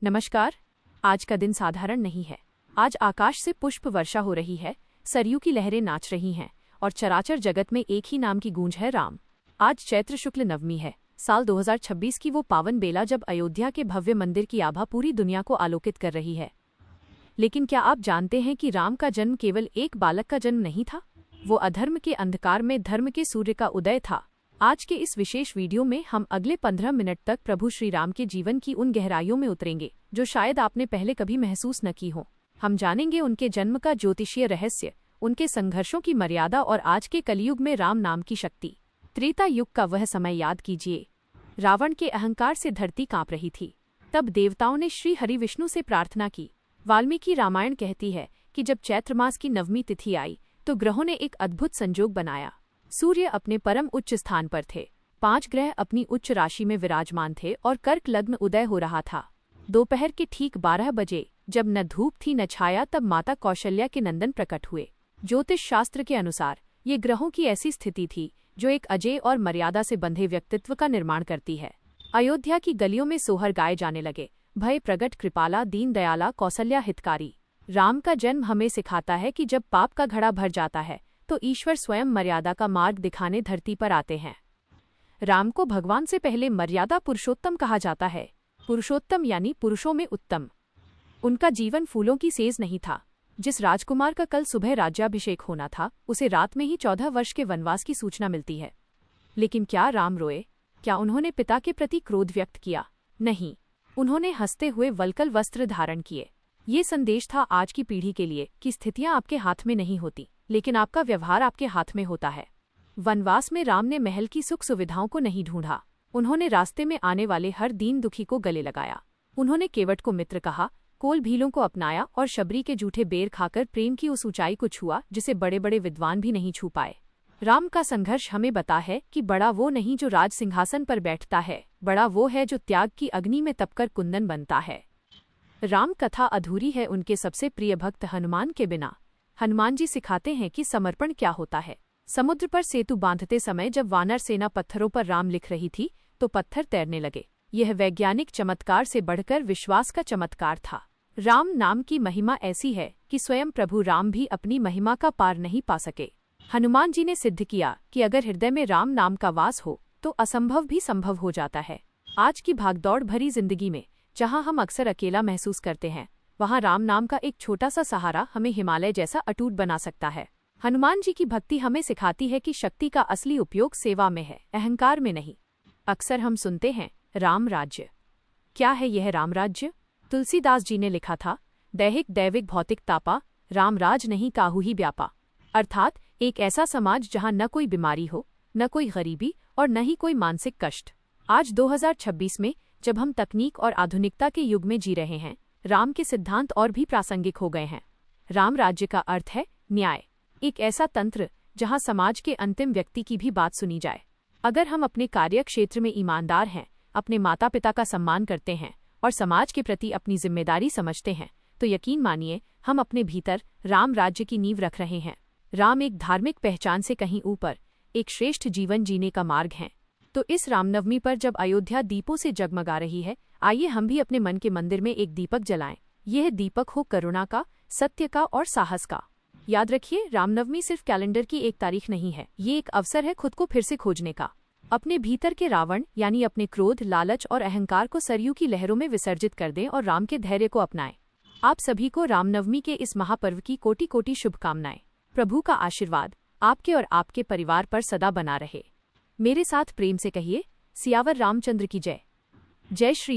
नमस्कार। आज का दिन साधारण नहीं है। आज आकाश से पुष्प वर्षा हो रही है, सरयू की लहरें नाच रही हैं और चराचर जगत में एक ही नाम की गूंज है, राम। आज चैत्र शुक्ल नवमी है, साल 2026 की वो पावन बेला जब अयोध्या के भव्य मंदिर की आभा पूरी दुनिया को आलोकित कर रही है। लेकिन क्या आप जानते हैं कि राम का जन्म केवल एक बालक का जन्म नहीं था? वो अधर्म के अंधकार में धर्म के सूर्य का उदय था। आज के इस विशेष वीडियो में हम अगले 15 मिनट तक प्रभु श्री राम के जीवन की उन गहराइयों में उतरेंगे जो शायद आपने पहले कभी महसूस न की हो। हम जानेंगे उनके जन्म का ज्योतिषीय रहस्य, उनके संघर्षों की मर्यादा और आज के कलयुग में राम नाम की शक्ति। त्रेता युग का वह समय याद कीजिए, रावण के अहंकार से धरती कांप रही थी। तब देवताओं ने श्री हरि विष्णु से प्रार्थना की। वाल्मीकि रामायण कहती है कि जब चैत्र मास की नवमी तिथि आई तो ग्रहों ने एक अद्भुत संजोग बनाया। सूर्य अपने परम उच्च स्थान पर थे, 5 ग्रह अपनी उच्च राशि में विराजमान थे और कर्क लग्न उदय हो रहा था। दोपहर के ठीक 12 बजे जब न धूप थी न छाया, तब माता कौशल्या के नंदन प्रकट हुए। ज्योतिष शास्त्र के अनुसार ये ग्रहों की ऐसी स्थिति थी जो एक अजेय और मर्यादा से बंधे व्यक्तित्व का निर्माण करती है। अयोध्या की गलियों में सोहर गाए जाने लगे, भय प्रगट कृपाला दीन दयाला कौशल्या हितकारी। राम का जन्म हमें सिखाता है कि जब पाप का घड़ा भर जाता है तो ईश्वर स्वयं मर्यादा का मार्ग दिखाने धरती पर आते हैं। राम को भगवान से पहले मर्यादा पुरुषोत्तम कहा जाता है। पुरुषोत्तम यानी पुरुषों में उत्तम। उनका जीवन फूलों की सेज नहीं था। जिस राजकुमार का कल सुबह राज्याभिषेक होना था, उसे रात में ही 14 वर्ष के वनवास की सूचना मिलती है। लेकिन क्या राम रोए? क्या उन्होंने पिता के प्रति क्रोध व्यक्त किया? नहीं, उन्होंने हंसते हुए वल्कल वस्त्र धारण किए। ये संदेश था आज की पीढ़ी के लिए कि स्थितियां आपके हाथ में नहीं होती, लेकिन आपका व्यवहार आपके हाथ में होता है। वनवास में राम ने महल की सुख सुविधाओं को नहीं ढूंढा, उन्होंने रास्ते में आने वाले हर दीन दुखी को गले लगाया। उन्होंने केवट को मित्र कहा, कोल भीलों को अपनाया और शबरी के जूठे बेर खाकर प्रेम की उस ऊंचाई को छुआ जिसे बड़े बड़े विद्वान भी नहीं छू पाए। राम का संघर्ष हमें बता है कि बड़ा वो नहीं जो राज सिंहासन पर बैठता है, बड़ा वो है जो त्याग की अग्नि में तपकर कुंदन बनता है। राम कथा अधूरी है उनके सबसे प्रिय भक्त हनुमान के बिना। हनुमान जी सिखाते हैं कि समर्पण क्या होता है। समुद्र पर सेतु बांधते समय जब वानर सेना पत्थरों पर राम लिख रही थी तो पत्थर तैरने लगे। यह वैज्ञानिक चमत्कार से बढ़कर विश्वास का चमत्कार था। राम नाम की महिमा ऐसी है कि स्वयं प्रभु राम भी अपनी महिमा का पार नहीं पा सके। हनुमान जी ने सिद्ध किया कि अगर हृदय में राम नाम का वास हो तो असंभव भी संभव हो जाता है। आज की भागदौड़ भरी जिंदगी में जहां हम अक्सर अकेला महसूस करते हैं, वहां राम नाम का एक छोटा सा सहारा हमें हिमालय जैसा अटूट बना सकता है। हनुमान जी की भक्ति हमें सिखाती है कि शक्ति का असली उपयोग सेवा में है, अहंकार में नहीं। अक्सर हम सुनते हैं राम राज्य। क्या है यह राम राज्य? तुलसीदास जी ने लिखा था, दैहिक दैविक भौतिक तापा, राम राज नहीं काहू ही व्यापा। अर्थात एक ऐसा समाज जहां न कोई बीमारी हो, न कोई गरीबी और न ही कोई मानसिक कष्ट। आज 2026 में जब हम तकनीक और आधुनिकता के युग में जी रहे हैं, राम के सिद्धांत और भी प्रासंगिक हो गए हैं। राम राज्य का अर्थ है न्याय, एक ऐसा तंत्र जहां समाज के अंतिम व्यक्ति की भी बात सुनी जाए। अगर हम अपने कार्य क्षेत्र में ईमानदार हैं, अपने माता पिता का सम्मान करते हैं और समाज के प्रति अपनी जिम्मेदारी समझते हैं, तो यकीन मानिए हम अपने भीतर राम राज्य की नींव रख रहे हैं। राम एक धार्मिक पहचान से कहीं ऊपर एक श्रेष्ठ जीवन जीने का मार्ग है। तो इस रामनवमी पर जब अयोध्या दीपों से जगमगा रही है, आइए हम भी अपने मन के मंदिर में एक दीपक जलाएं। यह दीपक हो करुणा का, सत्य का और साहस का। याद रखिए, रामनवमी सिर्फ कैलेंडर की एक तारीख नहीं है, ये एक अवसर है खुद को फिर से खोजने का। अपने भीतर के रावण यानी अपने क्रोध, लालच और अहंकार को सरयू की लहरों में विसर्जित कर दें और राम के धैर्य को अपनाएं। आप सभी को रामनवमी के इस महापर्व की कोटि कोटि शुभकामनाएं। प्रभु का आशीर्वाद आपके और आपके परिवार पर सदा बना रहे। मेरे साथ प्रेम से कहिए, सियावर रामचंद्र की जय। जय श्री